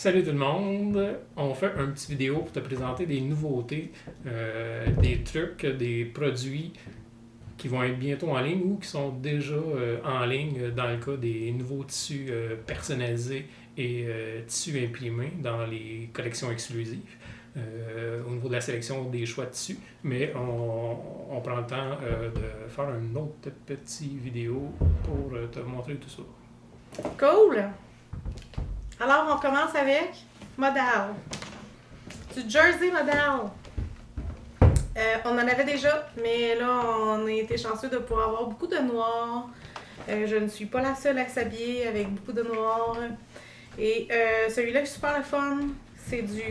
Salut tout le monde! On fait une petite vidéo pour te présenter des nouveautés, des trucs, des produits qui vont être bientôt en ligne ou qui sont déjà en ligne dans le cas des nouveaux tissus personnalisés et tissus imprimés dans les collections exclusives. Au niveau de la sélection des choix de tissus, mais on prend le temps de faire une autre petite vidéo pour te montrer tout ça. Cool! Alors, on commence avec modal. Du jersey modal. On en avait déjà, mais là, on a été chanceux de pouvoir avoir beaucoup de noir. Je ne suis pas la seule à s'habiller avec beaucoup de noir. Et celui-là est super le fun. C'est du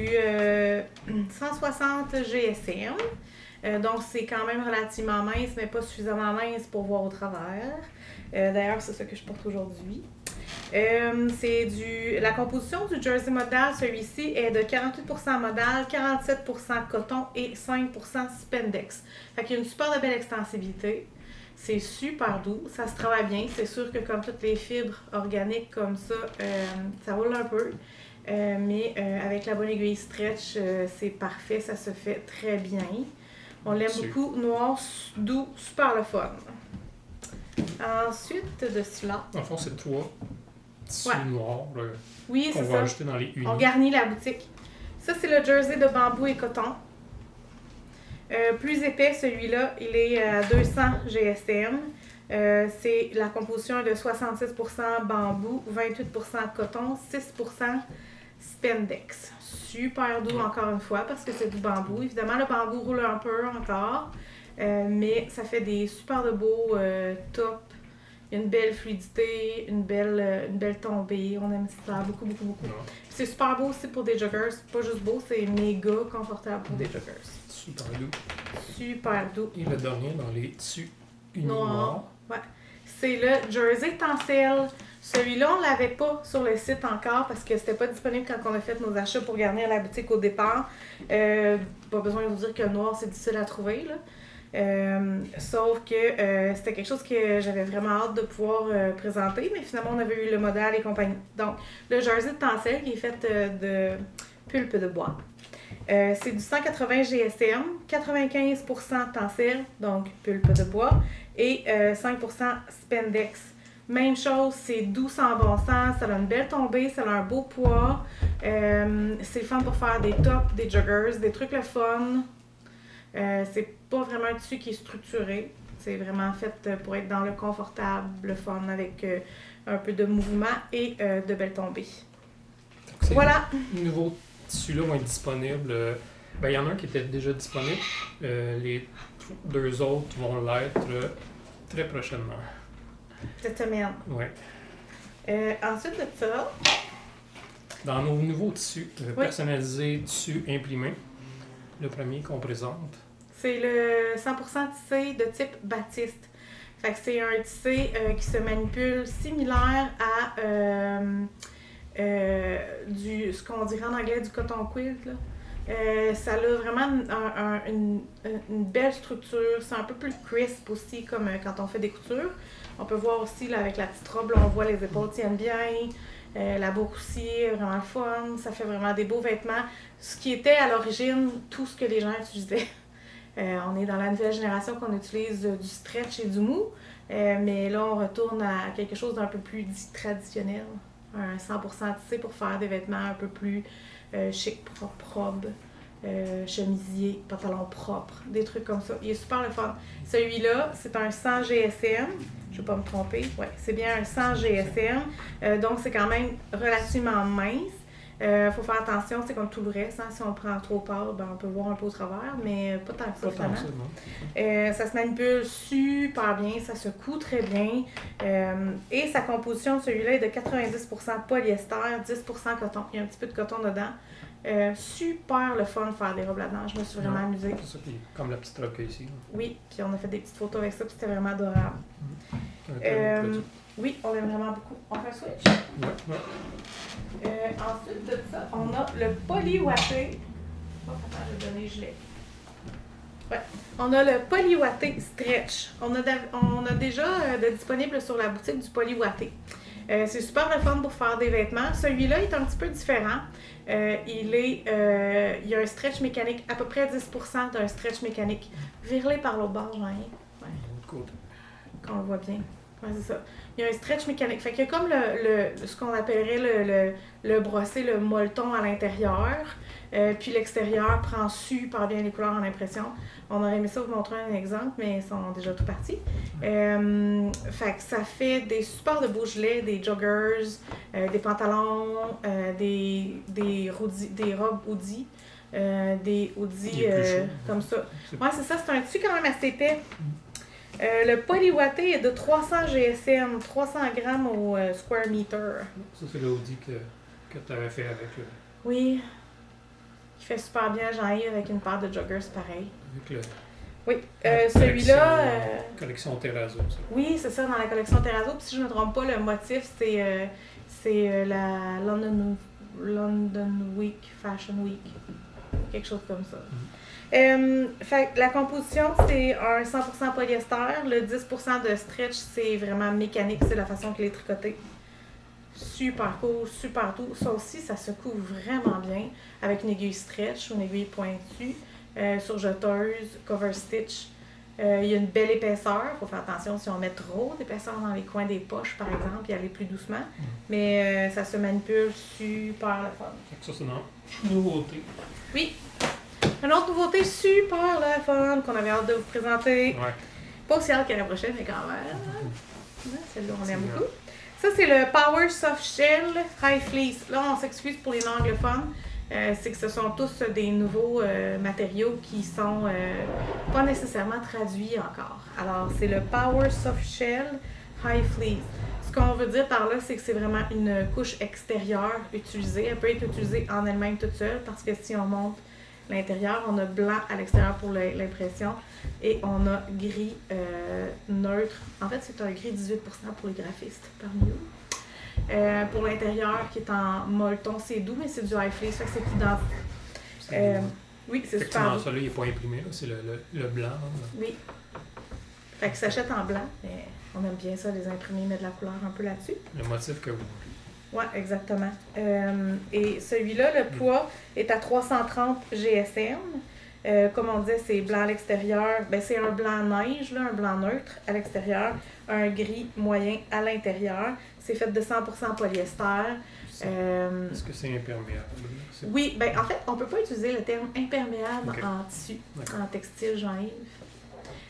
160 GSM. Donc, c'est quand même relativement mince, mais pas suffisamment mince pour voir au travers. D'ailleurs, c'est ça que je porte aujourd'hui. La composition du jersey modal, celui-ci est de 48% modal, 47% coton et 5% spandex. Fait qu'il y a une super de belle extensibilité. C'est super doux, ça se travaille bien. C'est sûr que comme toutes les fibres organiques comme ça, ça roule un peu. Mais avec la bonne aiguille stretch, c'est parfait, ça se fait très bien. On l'aime beaucoup, noir, doux, super le fun. Ensuite de cela... En fond, c'est 3 tissus noirs oui, qu'on va ajouter dans les unis. On garnit la boutique. Ça, c'est le jersey de bambou et coton. Plus épais, celui-là, il est à 200 GSM. C'est la composition de 66% bambou, 28% coton, 6% spandex. Super doux, encore une fois, parce que c'est du bambou. Évidemment, le bambou roule un peu encore, mais ça fait des super de beaux tops. Il y a une belle fluidité, une belle tombée. On aime ça beaucoup, beaucoup, beaucoup. Ouais. C'est super beau aussi pour des joggers. C'est pas juste beau, c'est méga confortable pour des joggers. Super doux. Super doux. Et le dernier dans les tissus unis noirs. Ouais. C'est le jersey tencel. Celui-là, on l'avait pas sur le site encore parce que c'était pas disponible quand on a fait nos achats pour garnir la boutique au départ. Pas besoin de vous dire que le noir, c'est difficile à trouver, là. Sauf que c'était quelque chose que j'avais vraiment hâte de pouvoir présenter, mais finalement on avait eu le modèle et compagnie. Donc, le jersey de tencel qui est fait de pulpe de bois. C'est du 180 GSM, 95% tencel, donc pulpe de bois, et 5% spandex. Même chose, c'est doux sans bon sens, ça a une belle tombée, ça a un beau poids. C'est fun pour faire des tops, des joggers, des trucs le fun. C'est pas vraiment un tissu qui est structuré. C'est vraiment fait pour être dans le confortable, le fun, avec un peu de mouvement et de belles tombées. Voilà! Les nouveaux tissus-là vont être disponibles. Il y en a un qui était déjà disponible. Les 2 autres vont l'être très prochainement. Cette semaine. Oui. Ensuite de ça... Dans nos nouveaux tissus personnalisés, tissus imprimés, le premier qu'on présente. C'est le 100% tissé de type Batiste. Fait que c'est un tissé qui se manipule similaire à ce qu'on dirait en anglais du cotton quilt, là. Ça a vraiment une belle structure. C'est un peu plus crisp aussi, comme quand on fait des coutures. On peut voir aussi là, avec la petite robe, là, on voit les épaules tiennent bien. La boucle aussi est vraiment fun. Ça fait vraiment des beaux vêtements. Ce qui était à l'origine tout ce que les gens utilisaient. On est dans la nouvelle génération qu'on utilise du stretch et du mou. Mais là, on retourne à quelque chose d'un peu plus dit traditionnel. Un 100% tissé pour faire des vêtements un peu plus chic, propre, chemisier, pantalon propre, des trucs comme ça. Il est super le fun. Celui-là, c'est un 100 GSM. Je ne vais pas me tromper. Ouais, c'est bien un 100 GSM. Donc, c'est quand même relativement mince. Faut faire attention, c'est comme tout le reste. Hein. Si on prend trop pâle, on peut voir un peu au travers, mais pas tant que ça, finalement. Ça se manipule super bien, ça se coud très bien. Et sa composition de celui-là est de 90% polyester, 10% coton. Il y a un petit peu de coton dedans. Super le fun de faire des robes là-dedans. Je me suis vraiment amusée. C'est ça, puis comme la petite robe qu'il y a ici. Là. Oui, puis on a fait des petites photos avec ça, puis c'était vraiment adorable. Oui, on l'aime vraiment beaucoup. On fait un switch? Oui. Ensuite de ça, on a le polyouaté. Oh, attends, je vais donner gelé. Ouais. On a le polyouaté stretch. On a déjà de disponible sur la boutique du polyouaté. C'est super le fun pour faire des vêtements. Celui-là est un petit peu différent. Il y a un stretch mécanique, à peu près 10% d'un stretch mécanique. Viré par l'autre bord, Jean. Ouais. Côté. Qu'on le voit bien. Ouais, c'est ça. Il y a un stretch mécanique. Fait qu'il y a comme ce qu'on appellerait le brossé, le molleton à l'intérieur. Puis l'extérieur prend super bien les couleurs en impression. On aurait aimé ça vous montrer un exemple, mais ils sont déjà tout partis. Fait que ça fait des super de beaux gilets, des joggers, des pantalons, des robes hoodies. Des hoodies comme ça. Ouais, c'est ça. C'est un tissu quand même assez épais. Le polywatté est de 300 GSM, 300 grammes au square meter. Ça, c'est le hoodie que tu avais fait avec le... Oui. Qui fait super bien Jean-Yves avec une paire de joggers pareil. Avec le... Oui. Celui-là... Collection Terrazzo, ça. Oui, c'est ça, dans la collection Terrazzo. Puis si je ne me trompe pas, le motif, c'est la London Week, Fashion Week. Quelque chose comme ça. Fait la composition, c'est un 100% polyester. Le 10% de stretch, c'est vraiment mécanique. C'est la façon qu'il est tricoté. Super cool, super doux. Ça aussi, ça se couvre vraiment bien avec une aiguille stretch ou une aiguille pointue, sur jeteuse, cover stitch. Il y a une belle épaisseur. Il faut faire attention si on met trop d'épaisseur dans les coins des poches, par exemple, et aller plus doucement. Mais ça se manipule super le fun. Ça, c'est une nouveauté. Oui. Une autre nouveauté super le fun qu'on avait hâte de vous présenter. Ouais. Pas aussi hâte qu'à la prochaine, mais quand même. Celle-là, on aime beaucoup. Ça, c'est le Power Soft Shell High Fleece. Là, on s'excuse pour les non-anglophones. C'est que ce sont tous des nouveaux matériaux qui sont pas nécessairement traduits encore. Alors, c'est le Power Soft Shell High Fleece. Ce qu'on veut dire par là, c'est que c'est vraiment une couche extérieure utilisée. Elle peut être utilisée en elle-même toute seule parce que si on monte l'intérieur, on a blanc à l'extérieur pour l'impression et on a gris neutre. En fait, c'est un gris 18% pour les graphistes parmi nous. Pour l'intérieur qui est en molleton, c'est doux, mais c'est du high fleece, fait que c'est plus dense. Oui, c'est super doux. Ça, là, il n'est pas imprimé, là, c'est le blanc. Là. Oui. Fait que ça s'achète en blanc, mais on aime bien ça, les imprimer, mettre de la couleur un peu là-dessus. Le motif que vous... Oui, exactement. Et celui-là, le poids est à 330 GSM. Comme on disait, c'est blanc à l'extérieur. Ben, c'est un blanc neige, là, un blanc neutre à l'extérieur, un gris moyen à l'intérieur. C'est fait de 100% polyester. Est-ce que c'est imperméable? Oui, ben en fait, on ne peut pas utiliser le terme imperméable en tissu, en textile, Jean-Yves.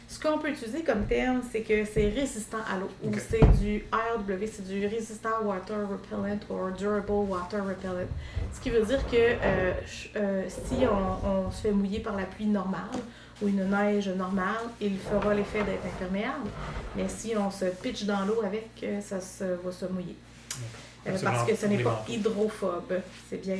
Ce qu'on peut utiliser comme terme, c'est que c'est résistant à l'eau, ou c'est du RW, c'est du Resistant Water Repellent ou Durable Water Repellent. Ce qui veut dire que si on se fait mouiller par la pluie normale ou une neige normale, il fera l'effet d'être imperméable. Mais si on se pitche dans l'eau avec, ça va se mouiller. Parce que ce n'est pas hydrophobe, c'est bien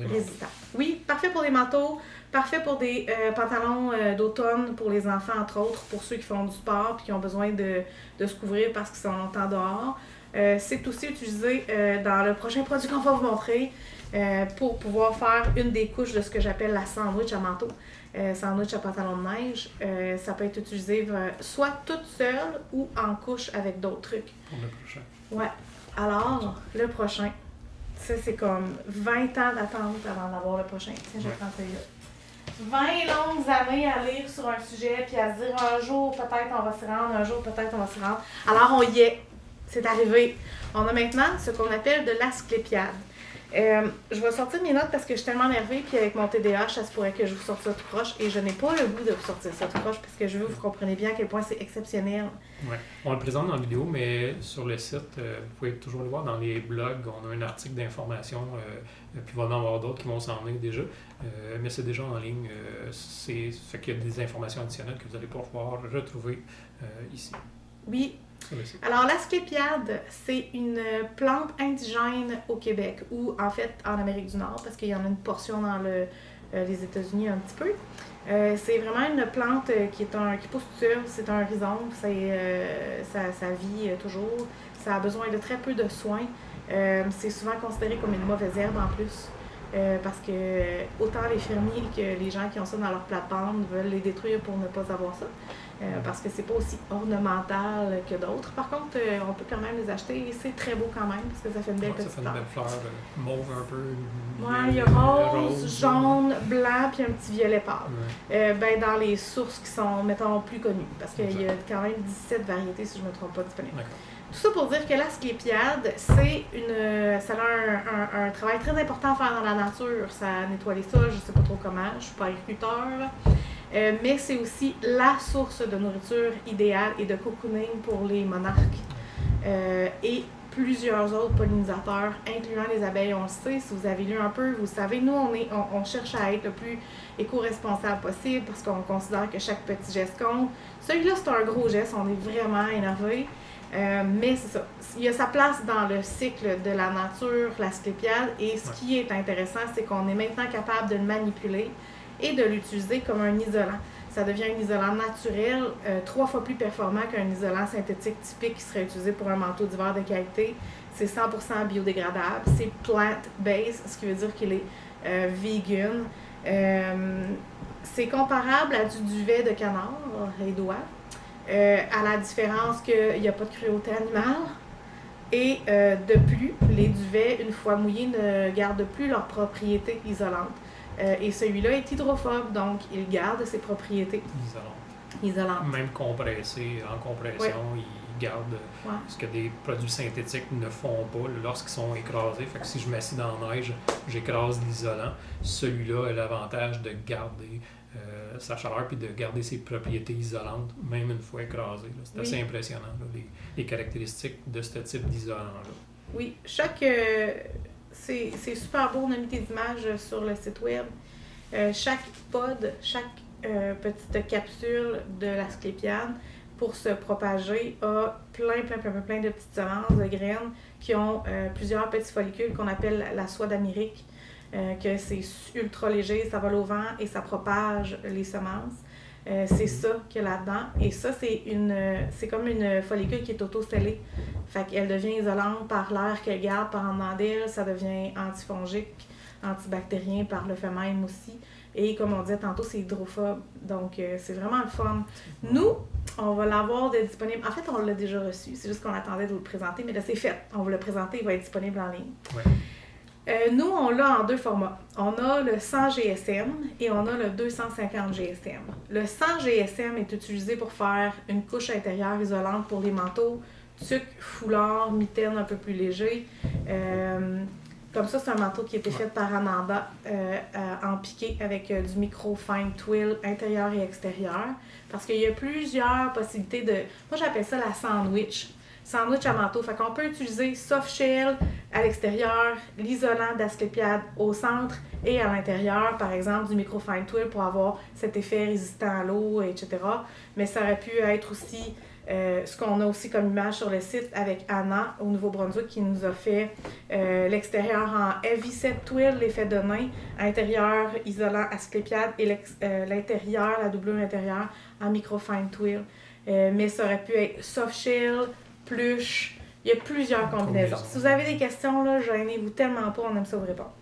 résistant. Oui, parfait pour des manteaux, parfait pour des pantalons d'automne pour les enfants, entre autres, pour ceux qui font du sport et qui ont besoin de se couvrir parce qu'ils sont longtemps dehors. C'est aussi utilisé dans le prochain produit qu'on va vous montrer pour pouvoir faire une des couches de ce que j'appelle la sandwich à manteau. Sandwich à pantalon de neige. Ça peut être utilisé soit toute seule ou en couche avec d'autres trucs. Pour le prochain. Ouais. Alors, le prochain, ça c'est comme 20 ans d'attente avant d'avoir le prochain. Tiens, je vais prendre celui-là. 20 longues années à lire sur un sujet, puis à se dire un jour peut-être on va s'y rendre, un jour peut-être on va s'y rendre. Alors on y est. C'est arrivé. On a maintenant ce qu'on appelle de l'asclépiade. Je vais sortir mes notes parce que je suis tellement énervée, puis avec mon TDAH, ça se pourrait que je vous sorte ça tout croche, et je n'ai pas le goût de vous sortir ça tout croche parce que je veux que vous compreniez bien à quel point c'est exceptionnel. Ouais. On le présente dans la vidéo, mais sur le site, vous pouvez toujours le voir dans les blogs. On a un article d'information, puis il va y en avoir d'autres qui vont s'en venir déjà. Mais c'est déjà en ligne. Ça fait qu'il y a des informations additionnelles que vous allez pouvoir retrouver ici. Oui. Alors, l'asclépiade, c'est une plante indigène au Québec, ou en fait en Amérique du Nord, parce qu'il y en a une portion dans les États-Unis un petit peu. C'est vraiment une plante qui pousse tout seul, c'est un rhizome, ça vit toujours, ça a besoin de très peu de soins. C'est souvent considéré comme une mauvaise herbe en plus, parce que autant les fermiers que les gens qui ont ça dans leur plate-bande veulent les détruire pour ne pas avoir ça. parce que c'est pas aussi ornemental que d'autres. Par contre, on peut quand même les acheter et c'est très beau quand même parce que ça fait une belle petite fleur. Ça fait une belle fleur mauve un peu. Ouais, il y a rose, jaune, blanc puis un petit violet pâle. Ben, dans les sources qui sont, mettons, plus connues parce qu'il y a quand même 17 variétés, si je ne me trompe pas, disponibles. Tout ça pour dire que l'asclépiade, ça a un travail très important à faire dans la nature. Ça nettoie les sols, je ne sais pas trop comment, je ne suis pas agriculteur. Mais c'est aussi la source de nourriture idéale et de cocooning pour les monarques. Et plusieurs autres pollinisateurs, incluant les abeilles, on le sait. Si vous avez lu un peu, vous savez, nous, on cherche à être le plus éco-responsable possible parce qu'on considère que chaque petit geste compte. Celui-là, c'est un gros geste, on est vraiment énervé. Mais c'est ça. Il y a sa place dans le cycle de la nature, l'asclépiade, et ce qui est intéressant, c'est qu'on est maintenant capable de le manipuler et de l'utiliser comme un isolant. Ça devient un isolant naturel, 3 fois plus performant qu'un isolant synthétique typique qui serait utilisé pour un manteau d'hiver de qualité. C'est 100% biodégradable, c'est plant-based, ce qui veut dire qu'il est vegan. C'est comparable à du duvet de canard, les doigts. À la différence qu'il n'y a pas de cruauté animale. Et de plus, les duvets, une fois mouillés, ne gardent plus leurs propriétés isolantes. Et celui-là est hydrophobe, donc il garde ses propriétés isolantes. Même compressé, en compression, il garde ce que des produits synthétiques ne font pas lorsqu'ils sont écrasés. Fait que si je m'assieds dans la neige, j'écrase l'isolant. Celui-là a l'avantage de garder sa chaleur puis de garder ses propriétés isolantes, même une fois écrasé. C'est assez impressionnant, là, les caractéristiques de ce type d'isolant-là. Oui, c'est super beau, on a mis des images sur le site web. Chaque pod, chaque petite capsule de l'asclépiade, pour se propager, a plein de petites semences, de graines qui ont plusieurs petits follicules qu'on appelle la soie d'Amérique. Que c'est ultra léger, ça vole au vent et ça propage les semences. C'est ça qu'il y a là-dedans. Et ça, c'est comme une follicule qui est auto-scellée. Fait qu'elle devient isolante par l'air qu'elle garde par en dedans d'elle. Ça devient antifongique, antibactérien par le fait même aussi. Et comme on disait tantôt, c'est hydrophobe. Donc, c'est vraiment le fun. Nous, on va l'avoir disponible. En fait, on l'a déjà reçu. C'est juste qu'on attendait de vous le présenter. Mais là, c'est fait. On va le présenter. Il va être disponible en ligne. Ouais. Nous, on l'a en 2 formats. On a le 100 GSM et on a le 250 GSM. Le 100 GSM est utilisé pour faire une couche intérieure isolante pour les manteaux, tuque, foulard, mitaine un peu plus léger. Comme ça, c'est un manteau qui a été fait par Ananda en piqué avec du micro fine twill intérieur et extérieur. Parce qu'il y a plusieurs possibilités de... Moi, j'appelle ça la sandwich. Sandwich à manteau. Fait qu'on peut utiliser soft shell à l'extérieur, l'isolant d'asclépiade au centre et à l'intérieur, par exemple, du micro fine twill pour avoir cet effet résistant à l'eau, etc. Mais ça aurait pu être aussi ce qu'on a aussi comme image sur le site avec Anna au Nouveau-Brunswick qui nous a fait l'extérieur en heavy set twill, l'effet de nain, intérieur isolant asclépiade et l'intérieur, la doublure intérieure en micro fine twill. Mais ça aurait pu être soft shell, pluche, il y a plusieurs combinaisons. Si vous avez des questions, là, gênez-vous tellement pas, on aime ça vous répondre.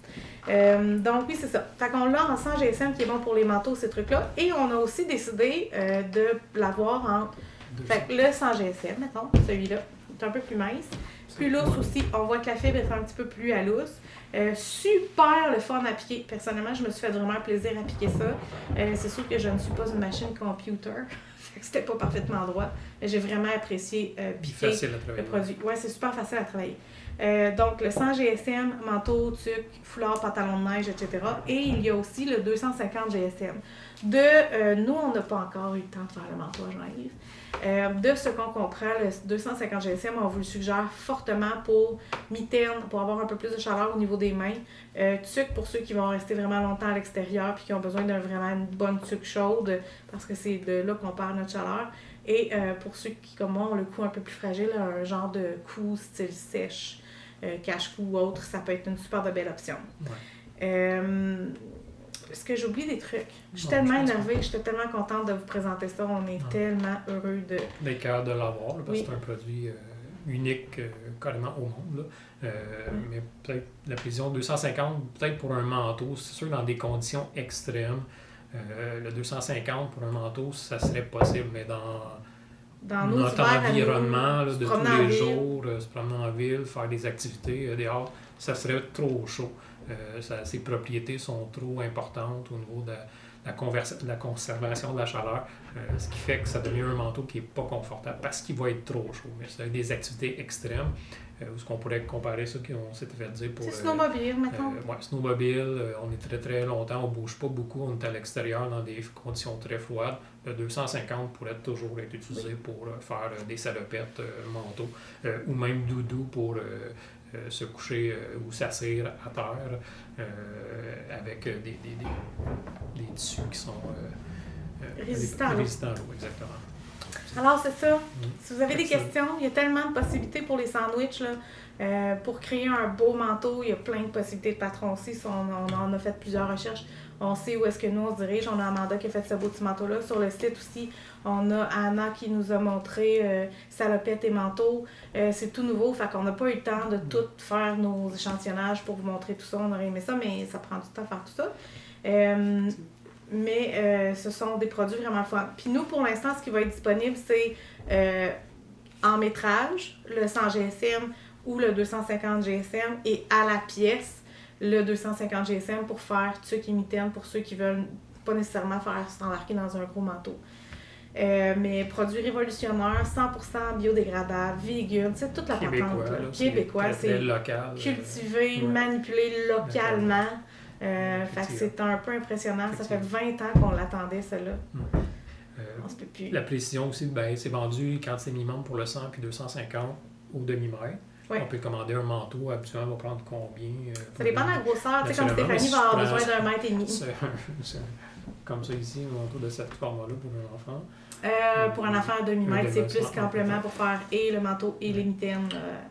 Donc oui, c'est ça. Fait qu'on l'a en 100 GSM qui est bon pour les manteaux, ces trucs-là. Et on a aussi décidé de l'avoir en... Fait que le 100 GSM, mettons, celui-là, est un peu plus mince. Plus lousse aussi, on voit que la fibre est un petit peu plus à lousse. Super le fun à piquer. Personnellement, je me suis fait vraiment plaisir à piquer ça. C'est sûr que je ne suis pas une machine computer. C'était pas parfaitement droit. Mais j'ai vraiment apprécié piquer le produit. Ouais, c'est super facile à travailler. Donc, le 100 GSM, manteau, tuque, foulard, pantalon de neige, etc. Et il y a aussi le 250 GSM. Nous, on n'a pas encore eu le temps de faire le manteau à Jean-Yves. De ce qu'on comprend, le 250 GSM, on vous le suggère fortement pour mitaine, pour avoir un peu plus de chaleur au niveau des mains. Tuque pour ceux qui vont rester vraiment longtemps à l'extérieur puis qui ont besoin d'une vraiment une bonne tuque chaude parce que c'est de là qu'on perd notre chaleur. Et pour ceux qui, comme moi, ont le cou un peu plus fragile, un genre de cou style sèche, cache-cou ou autre, ça peut être une super de belle option. Ouais. Est-ce que j'oublie des trucs? Je suis tellement énervée, j'étais tellement contente de vous présenter ça. On est tellement heureux de... D'être capable de l'avoir, parce que c'est un produit unique carrément au monde. Là. Mais peut-être la précision 250, peut-être pour un manteau, c'est sûr dans des conditions extrêmes, Le 250 pour un manteau, ça serait possible, mais dans nos notre hivers à environnement nous, là, se de tous promener en les ville. jours, se promener en ville, faire des activités dehors, ça serait trop chaud. Ses propriétés sont trop importantes au niveau de la conservation de la chaleur, ce qui fait que ça devient un manteau qui n'est pas confortable parce qu'il va être trop chaud. Mais c'est des activités extrêmes, où ce qu'on pourrait comparer ça qu'on s'était fait dire pour... C'est snowmobile, mettons. Ouais, snowmobile, on est très très longtemps, on bouge pas beaucoup, on est à l'extérieur dans des conditions très froides. Le 250 pourrait toujours être utilisé pour faire des salopettes, manteaux, ou même doudou pour se coucher ou s'asseoir à terre avec des tissus qui sont Résistants à l'eau. résistants à l'eau, exactement. Alors, c'est ça. Mm. Si vous avez des Excellent. questions, il y a tellement de possibilités pour les sandwichs. Là. Pour créer un beau manteau, il y a plein de possibilités de patrons aussi. On en a fait plusieurs recherches. On sait où est-ce que nous on se dirige. On a Amanda qui a fait ce beau petit manteau-là. Sur le site aussi, on a Anna qui nous a montré salopettes et manteaux. C'est tout nouveau, fait qu'on n'a pas eu le temps de tout faire nos échantillonnages pour vous montrer tout ça. On aurait aimé ça, mais ça prend du temps à faire tout ça. Mais ce sont des produits vraiment fun. Puis nous, pour l'instant, ce qui va être disponible, c'est en métrage, le 100 GSM ou le 250 GSM, et à la pièce, le 250 GSM pour faire tuque et mitaine pour ceux qui veulent pas nécessairement faire s'embarquer dans un gros manteau. Mais produits révolutionnaires, 100% biodégradables, vegan, c'est toute la patente. Là. Québécois, c'est local, cultivé, ouais. manipulé localement. Fait que c'est un peu impressionnant. Ça fait 20 ans qu'on l'attendait, celle-là. On se peut plus. La précision aussi, ben, c'est vendu quand c'est minimum pour le 100 puis 250 au demi-mètre. Oui. On peut commander un manteau, habituellement, on va prendre combien? Ça dépend de la grosseur. Tu sais, comme Naturellement, Stéphanie si va avoir je besoin prends- d'un mètre et demi. c'est comme ça ici, un manteau de cette forme-là pour un enfant. Pour un enfant à demi-mètre, Un c'est demi-mètre, plus qu'amplement pour faire et le manteau et les mitaines.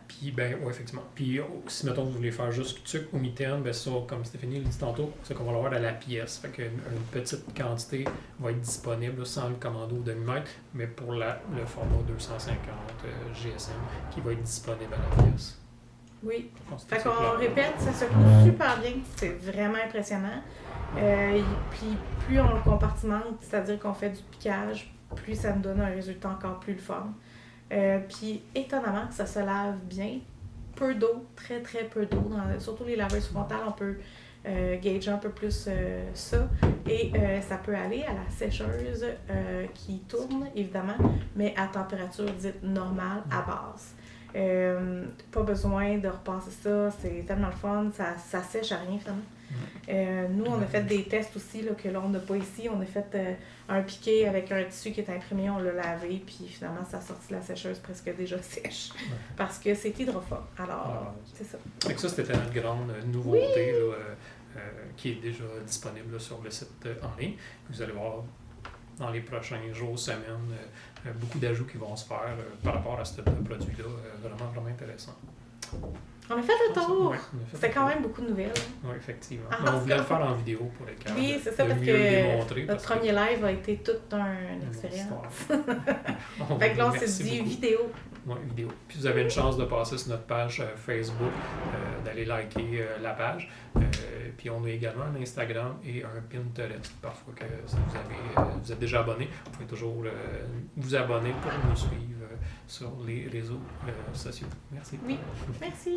Puis, ben, oui, effectivement. Puis, si, mettons, vous voulez faire juste tuque ou mitaine, ben, ça, comme Stéphanie l'a dit tantôt, c'est qu'on va l'avoir à la pièce. Fait qu'une petite quantité va être disponible là, sans le commander au demi-mètre, mais pour le format 250 GSM qui va être disponible à la pièce. Oui. Je pense que Fait c'est qu'on clair. répète, ça se coud super bien. C'est vraiment impressionnant. Puis plus on le compartimente, c'est-à-dire qu'on fait du piquage, plus ça nous donne un résultat encore plus le fun. Puis étonnamment, ça se lave bien. Peu d'eau, très très peu d'eau. Surtout les laveuses frontales, on peut gager un peu plus ça. Et ça peut aller à la sécheuse qui tourne, évidemment, mais à température dite normale, à base. Pas besoin de repasser ça, c'est tellement le fun, ça sèche à rien finalement. Nous, on a fait des tests aussi là, que là, on n'a pas ici. On a fait un piqué avec un tissu qui est imprimé, on l'a lavé, puis finalement, ça a sorti de la sécheuse presque déjà sèche. Parce que c'est hydrophobe. Alors, c'est ça. Fait que ça, c'était notre grande nouveauté là, qui est déjà disponible là, sur le site en ligne. Vous allez voir dans les prochains jours, semaines, beaucoup d'ajouts qui vont se faire par rapport à ce produit-là. Vraiment, vraiment intéressant. On a fait le tour! Ouais, C'était quand même beaucoup de nouvelles. Oui, effectivement. Ah, Mais on voulait le faire en vidéo pour être capable Oui, c'est ça, de parce mieux que démontrer. notre premier live a été toute une expérience. Fait que là, on s'est Merci dit beaucoup. vidéo. Oui, vidéo. Puis vous avez une chance de passer sur notre page Facebook, d'aller liker la page. Puis on a également un Instagram et un Pinterest. Parfois que ça vous êtes déjà abonné, vous pouvez toujours vous abonner pour nous suivre sur les réseaux sociaux. Merci. Oui, merci.